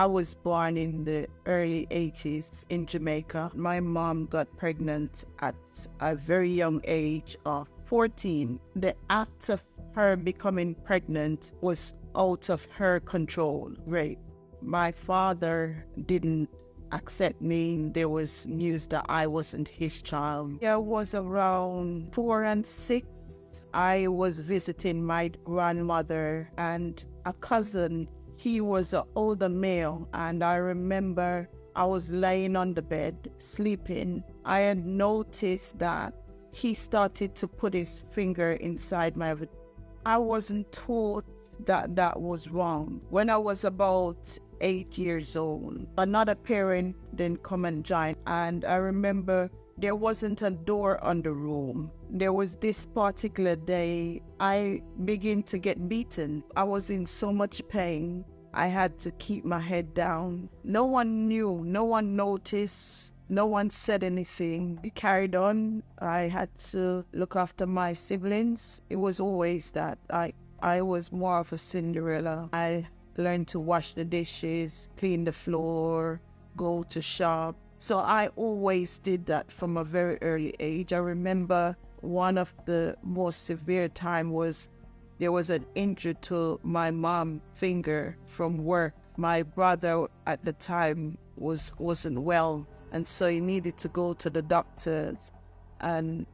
I was born in the early 80s in Jamaica. My mom got pregnant at a very young age of 14. The act of her becoming pregnant was out of her control. Right. My father didn't accept me. There was news that I wasn't his child. I was around 4 and 6. I was visiting my grandmother and a cousin. He was an older male, and I remember I was laying on the bed, sleeping. I had noticed that he started to put his finger inside my vagina. I wasn't taught that that was wrong. When I was about 8 years old, another parent then come and join, and I remember there wasn't a door on the room. There was this particular day, I began to get beaten. I was in so much pain. I had to keep my head down. No one knew, no one noticed, no one said anything. It carried on. I had to look after my siblings. It was always that. I was more of a Cinderella. I learned to wash the dishes, clean the floor, go to shop. So I always did that from a very early age. I remember one of the most severe time was there was an injury to my mom's finger from work. My brother at the time wasn't well, and so he needed to go to the doctors, and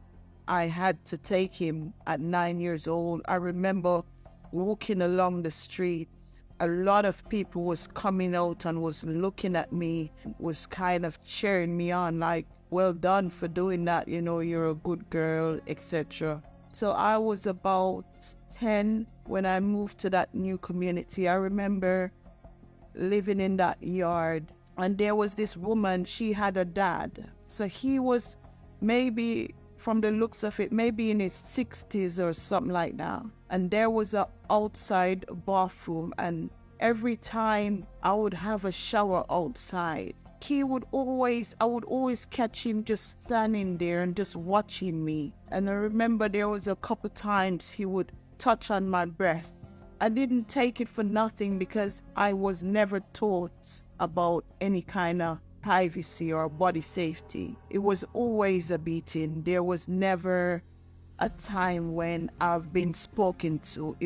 I had to take him at 9 years old. I remember walking along the street. A lot of people was coming out and was looking at me, was kind of cheering me on, like, well done for doing that, you know, you're a good girl, etc. So I was about 10 when I moved to that new community. I remember living in that yard, and there was this woman, she had a dad. So he was maybe, from the looks of it, maybe in his 60s or something like that. And there was an outside bathroom, and every time I would have a shower outside, I would always catch him just standing there and just watching me. And I remember there was a couple times he would touch on my breast. I didn't take it for nothing because I was never taught about any kind of privacy or body safety. It was always a beating. There was never a time when I've been spoken to.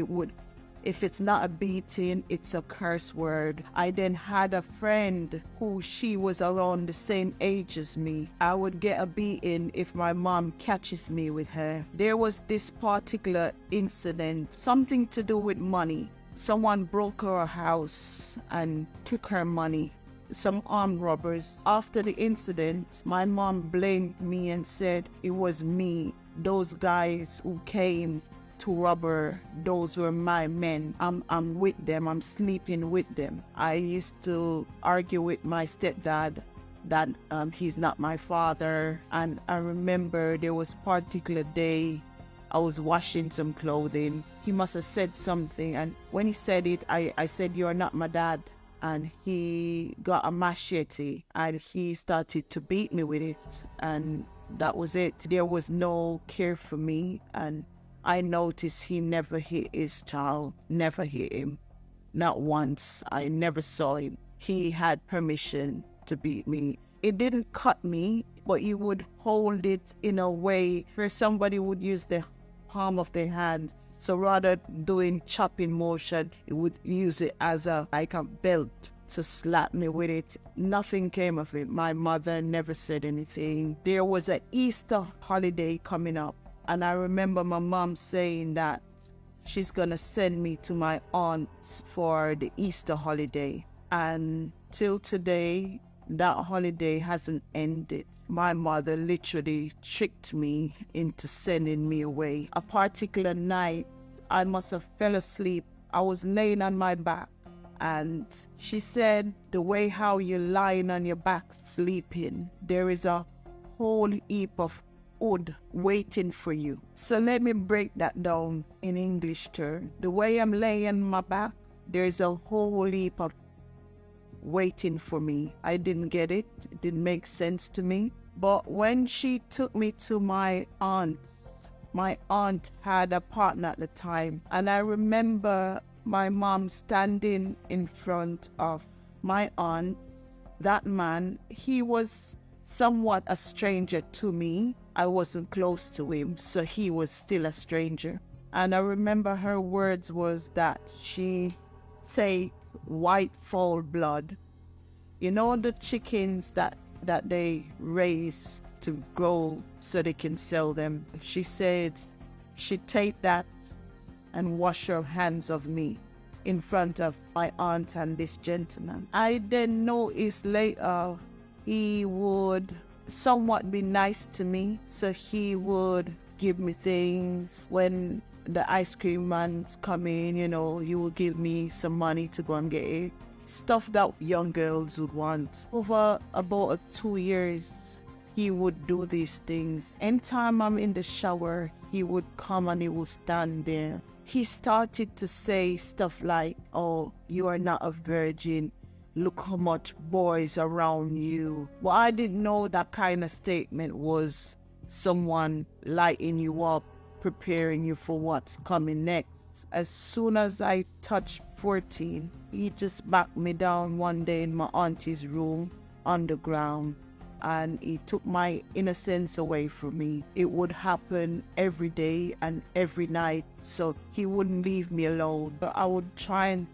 If it's not a beating, it's a curse word. I then had a friend who she was around the same age as me. I would get a beating if my mom catches me with her. There was this particular incident, something to do with money. Someone broke her house and took her money. Some armed robbers. After the incident, my mom blamed me and said it was me. Those guys who came to rob her, those were my men. I'm with them. I'm sleeping with them. I used to argue with my stepdad that he's not my father. And I remember there was a particular day I was washing some clothing. He must have said something, and when he said it, I said, "You're not my dad." And he got a machete and he started to beat me with it, and that was it. There was no care for me, and I noticed he never hit his child, never hit him, not once. I never saw him. He had permission to beat me. It didn't cut me, but he would hold it in a way where somebody would use the palm of their hand. So rather doing chopping motion, he would use it as like a belt to slap me with it. Nothing came of it. My mother never said anything. There was an Easter holiday coming up, and I remember my mom saying that she's gonna send me to my aunt's for the Easter holiday. And till today, that holiday hasn't ended. My mother literally tricked me into sending me away. A particular night, I must have fell asleep. I was laying on my back, and she said, the way how you're lying on your back sleeping, there is a whole heap of wood waiting for you. So let me break that down in English term. The way I'm laying on my back, there is a whole heap of waiting for me. I didn't get it. It didn't make sense to me. But when she took me to my aunt had a partner at the time, and I remember my mom standing in front of my aunt, that man, he was somewhat a stranger to me. I wasn't close to him, so he was still a stranger. And I remember her words was that she take white fowl blood, you know, the chickens that they raise to grow so they can sell them. She said she'd take that and wash her hands of me in front of my aunt and this gentleman. I then noticed later he would somewhat be nice to me. So he would give me things. When the ice cream man's come in, you know, he would give me some money to go and get it. Stuff that young girls would want. Over about 2 years, he would do these things. Anytime I'm in the shower, he would come and he would stand there. He started to say stuff like, oh, you are not a virgin. Look how much boys around you. Well, I didn't know that kind of statement was someone lighting you up, preparing you for what's coming next. As soon as I touched 14, he just backed me down one day in my auntie's room on the ground, and he took my innocence away from me. It would happen every day and every night, so he wouldn't leave me alone. But I would try and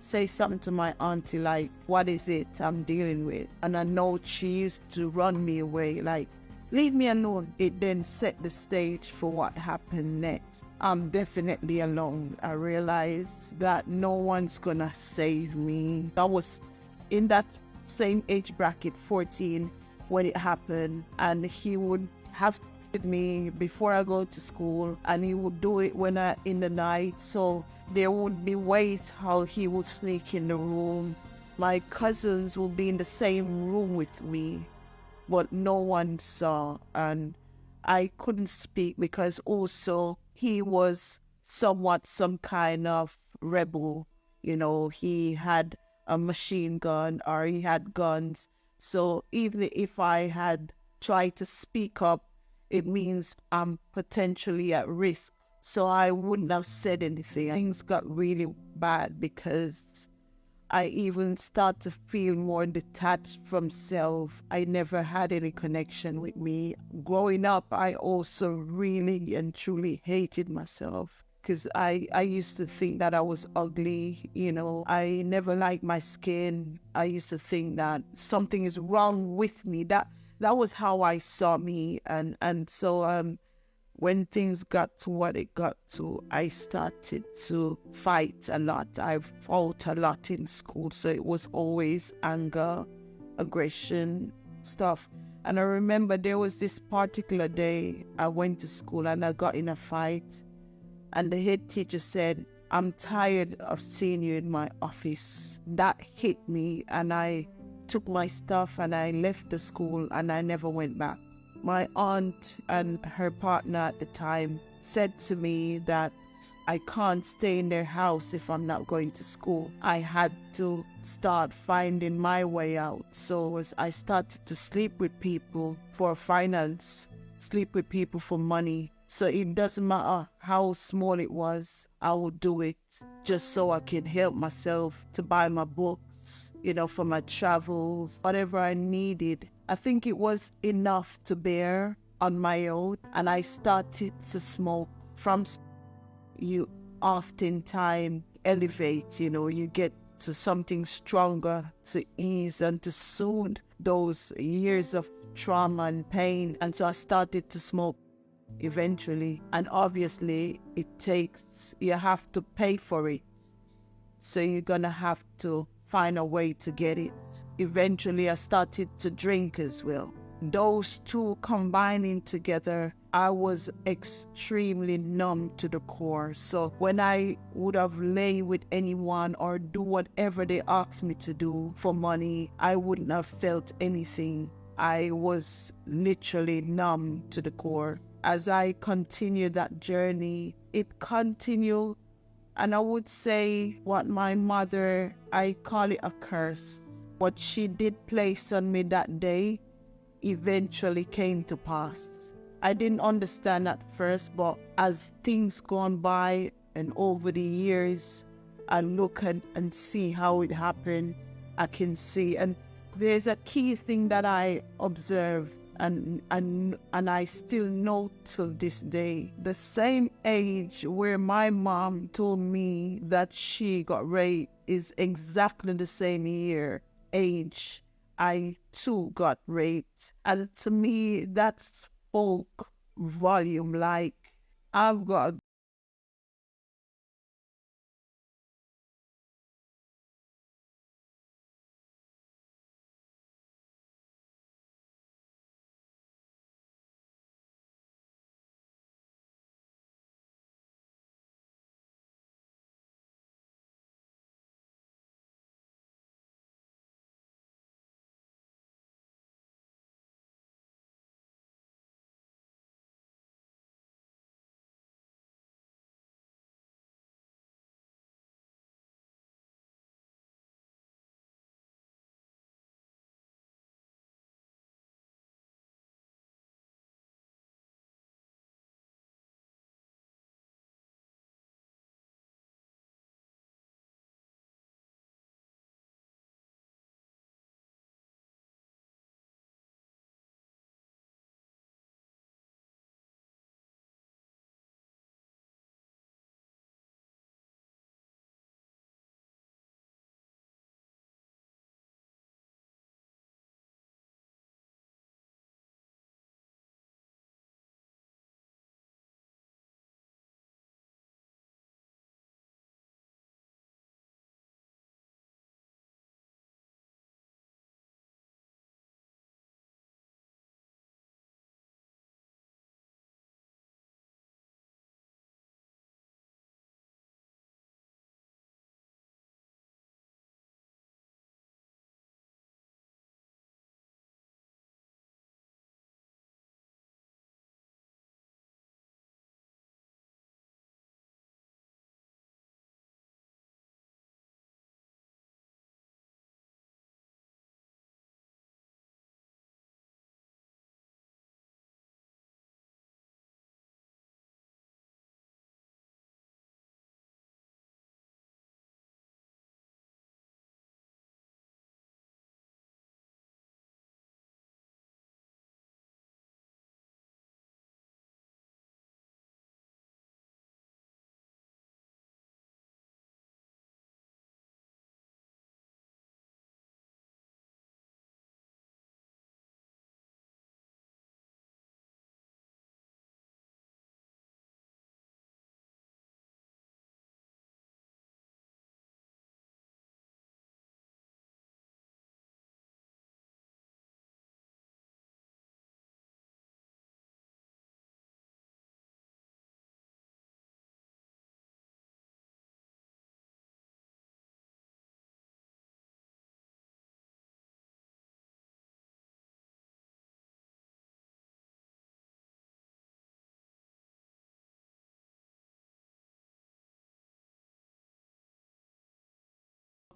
say something to my auntie like, what is it I'm dealing with? And I know she used to run me away, like, leave me alone. It then set the stage for what happened next. I'm definitely alone. I realized that no one's gonna save me. I was in that same age bracket, 14, when it happened, and he would have with me before I go to school, and he would do it when in the night. So there would be ways how he would sneak in the room. My cousins would be in the same room with me, but no one saw, and I couldn't speak because also he was somewhat some kind of rebel. You know, he had a machine gun or he had guns. So even if I had tried to speak up, it means I'm potentially at risk. So I wouldn't have said anything. Things got really bad because I even start to feel more detached from self. I never had any connection with me. Growing up, I also really and truly hated myself because I used to think that I was ugly. You know, I never liked my skin. I used to think that something is wrong with me. That was how I saw me. And so when things got to what it got to, I started to fight a lot. I fought a lot in school. So it was always anger, aggression, stuff. And I remember there was this particular day I went to school and I got in a fight. And the head teacher said, I'm tired of seeing you in my office. That hit me, and I took my stuff and I left the school and I never went back. My aunt and her partner at the time said to me that I can't stay in their house if I'm not going to school. I had to start finding my way out. So as I started to sleep with people for finance, sleep with people for money. So it doesn't matter how small it was, I would do it just so I can help myself to buy my books, you know, for my travels, whatever I needed. I think it was enough to bear on my own, and I started to smoke. From you oftentimes elevate, you know, you get to something stronger to ease and to soothe those years of trauma and pain. And so I started to smoke eventually, and obviously you have to pay for it, so you're gonna have to find a way to get it. Eventually I started to drink as well. Those two combining together, I was extremely numb to the core. So when I would have lay with anyone or do whatever they asked me to do for money, I wouldn't have felt anything. I was literally numb to the core. As I continued that journey, it continued, and I would say what my mother, I call it a curse. What she did place on me that day eventually came to pass. I didn't understand at first, but as things gone by and over the years, I look and see how it happened. I can see. And there's a key thing that I observed and I still know till this day. The same age where my mom told me that she got raped is exactly the same age I too got raped. And to me, that spoke volume. Like, I've got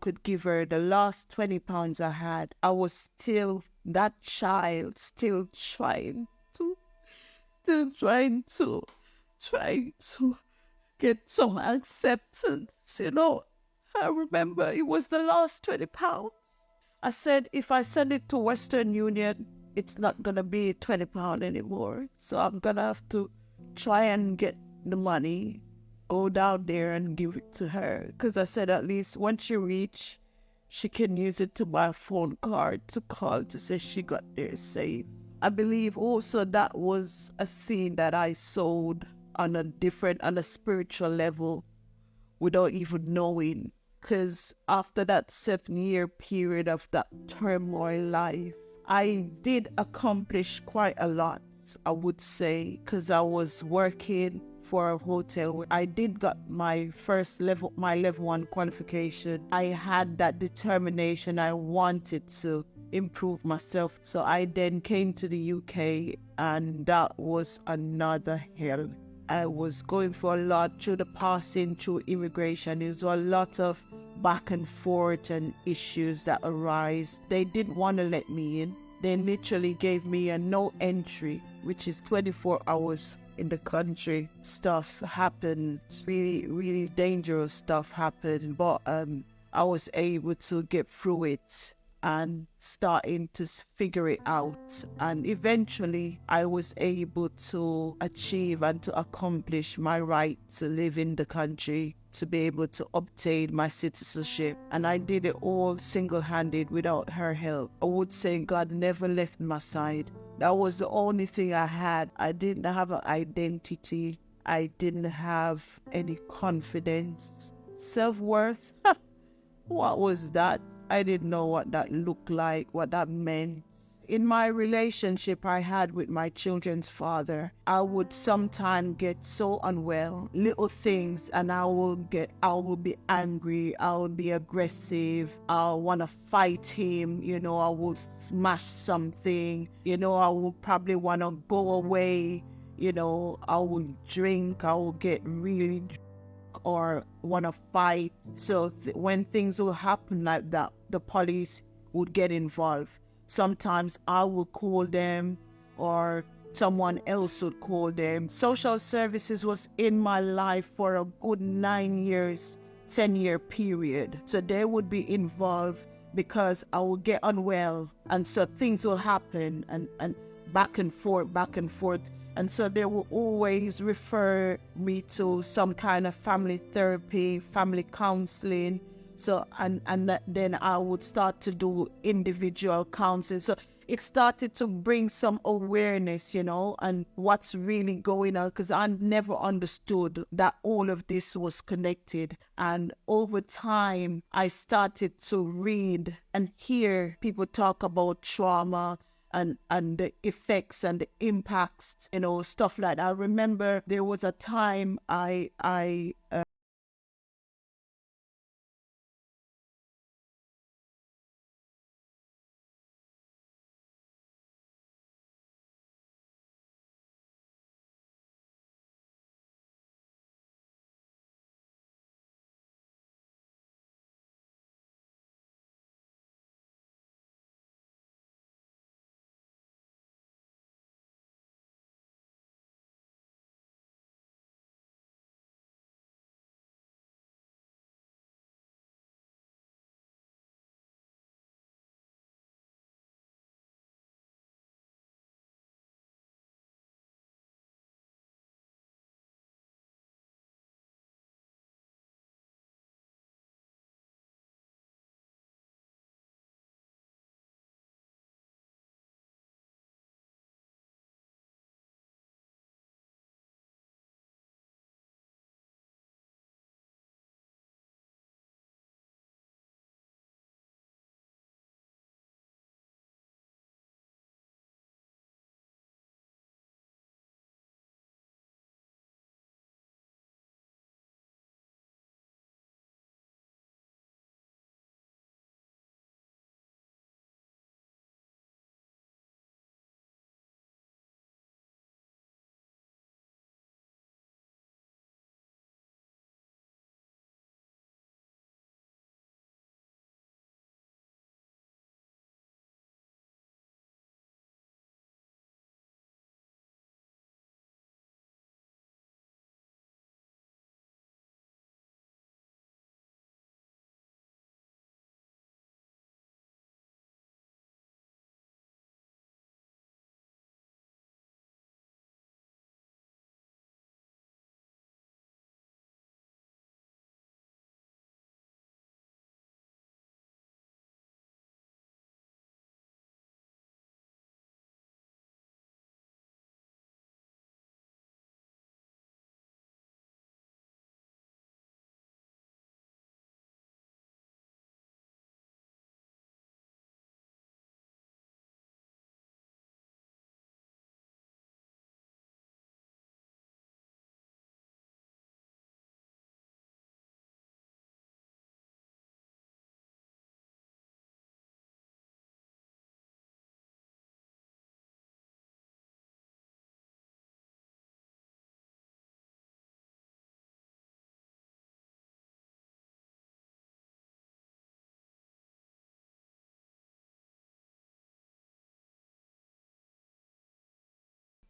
could give her the last £20 I had, I was still that child, to, trying to get some acceptance, you know. I remember it was the last £20. I said, if I send it to Western Union, it's not gonna be £20 anymore. So I'm gonna have to try and get the money, go down there and give it to her. Because I said, at least when she reach, she can use it to buy a phone card to call to say she got there safe. I believe also that was a seed that I sowed on a spiritual level without even knowing. Because after that 7-year period of that turmoil life, I did accomplish quite a lot, I would say, because I was working for a hotel where I did got my level 1 qualification. I had that determination. I wanted to improve myself. So I then came to the UK, and that was another hell. I was going for a lot through the passing, through immigration. There was a lot of back and forth and issues that arise. They didn't want to let me in. They literally gave me a no entry, which is 24 hours in the country. Stuff happened, really, really dangerous stuff happened. But I was able to get through it and starting to figure it out. And eventually, I was able to achieve and to accomplish my right to live in the country, to be able to obtain my citizenship. And I did it all single-handed without her help. I would say God never left my side. That was the only thing I had. I didn't have an identity. I didn't have any confidence. Self-worth? What was that? I didn't know what that looked like, what that meant. In my relationship I had with my children's father, I would sometimes get so unwell, little things, and I will be angry, I will be aggressive, I'll want to fight him, I will smash something, I will probably want to go away, I will drink, I will get really or want to fight. So when things will happen like that, the police would get involved. Sometimes I would call them or someone else would call them. Social services was in my life for a good 9 years, 10-year period. So they would be involved because I would get unwell. And so things will happen and back and forth, back and forth. And so they will always refer me to some kind of family therapy, family counseling. So, then I would start to do individual counseling. So it started to bring some awareness, and what's really going on, because I never understood that all of this was connected. And over time, I started to read and hear people talk about trauma and the effects and the impacts, stuff like that. I remember there was a time I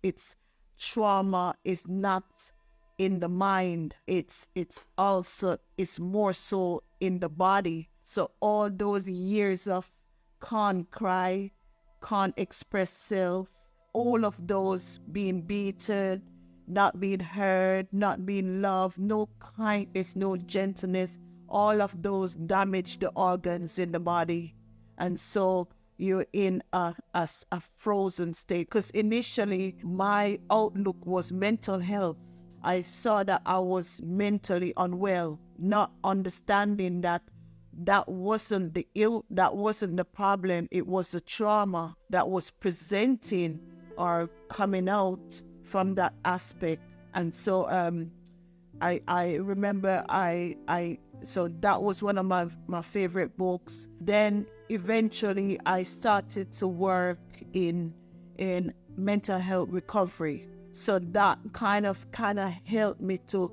it's trauma is not in the mind. It's also, it's more so in the body. So all those years of can't cry, can't express self, all of those being beaten, not being heard, not being loved, no kindness, no gentleness, all of those damage the organs in the body. And so you're in a frozen state. Because initially my outlook was mental health. I saw that I was mentally unwell, not understanding that that wasn't the problem. It was the trauma that was presenting or coming out from that aspect. And so I remember so that was one of my favorite books. Then eventually I started to work in mental health recovery. So that kind of helped me to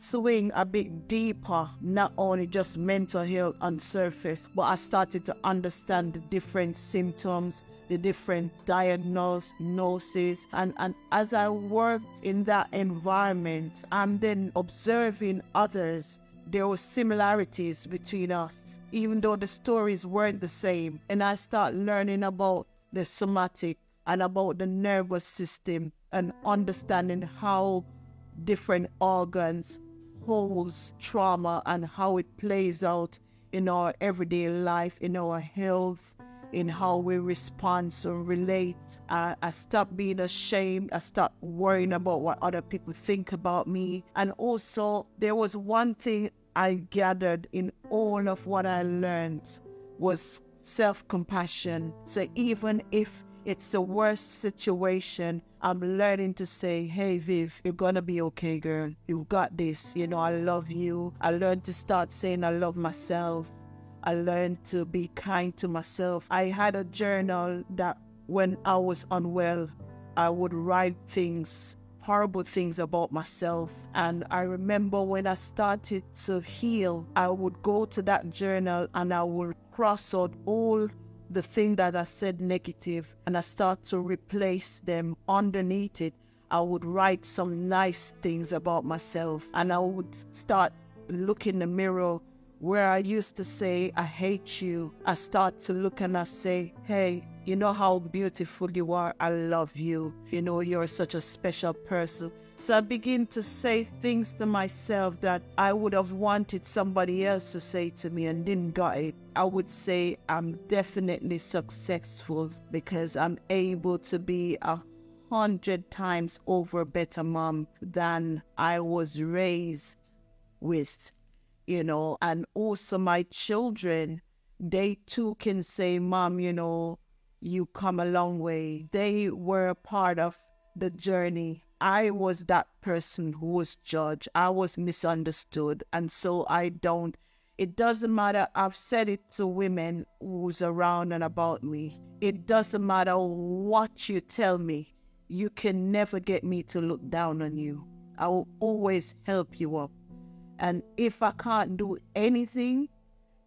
swing a bit deeper, not only just mental health on surface, but I started to understand the different symptoms, the different diagnoses. And as I worked in that environment, I'm then observing others. There were similarities between us, even though the stories weren't the same. And I start learning about the somatic and about the nervous system and understanding how different organs holds trauma and how it plays out in our everyday life, in our health, in how we respond and relate. I stopped being ashamed. I stopped worrying about what other people think about me. And also, there was one thing I gathered in all of what I learned was self-compassion. So even if it's the worst situation, I'm learning to say, hey, Viv, you're gonna be okay, girl. You've got this. You know, I love you. I learned to start saying I love myself. I learned to be kind to myself. I had a journal that when I was unwell, I would write things, horrible things about myself. And I remember when I started to heal, I would go to that journal and I would cross out all the thing that I said negative, and I start to replace them underneath it. I would write some nice things about myself, and I would start look in the mirror where I used to say, I hate you. I start to look and I say, hey, you know how beautiful you are. I love you. You know, you're such a special person. So I begin to say things to myself that I would have wanted somebody else to say to me and didn't get it. I would say I'm definitely successful because I'm able to be 100 times over better mom than I was raised with, you know. And also my children, they too can say, Mom, you know, you come a long way. They were a part of the journey. I was that person who was judged. I was misunderstood. And so it doesn't matter. I've said it to women who's around and about me. It doesn't matter what you tell me. You can never get me to look down on you. I will always help you up. And if I can't do anything,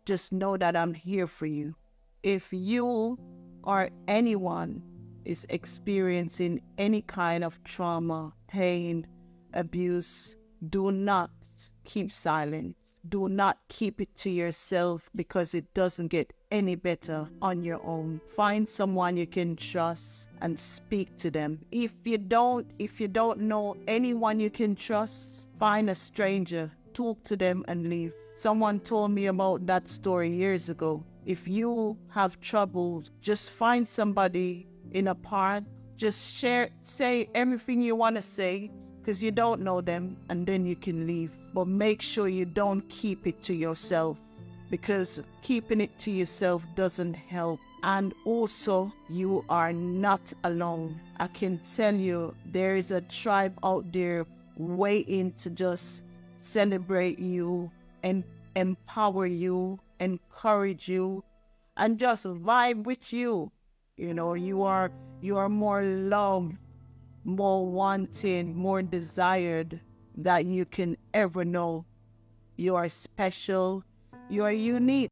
just know that I'm here for you. If you or anyone is experiencing any kind of trauma, pain, abuse, do not keep silent. Do not keep it to yourself because it doesn't get any better on your own. Find someone you can trust and speak to them. If you don't know anyone you can trust, find a stranger, talk to them and leave. Someone told me about that story years ago. If you have trouble, just find somebody in a park, just say everything you want to say because you don't know them, and then you can leave. But make sure you don't keep it to yourself because keeping it to yourself doesn't help. And also, you are not alone. I can tell you, there is a tribe out there waiting to just celebrate you and empower you, encourage you, and just vibe with you. You know, you are more loved, more wanted, more desired than you can ever know. You are special. You are unique.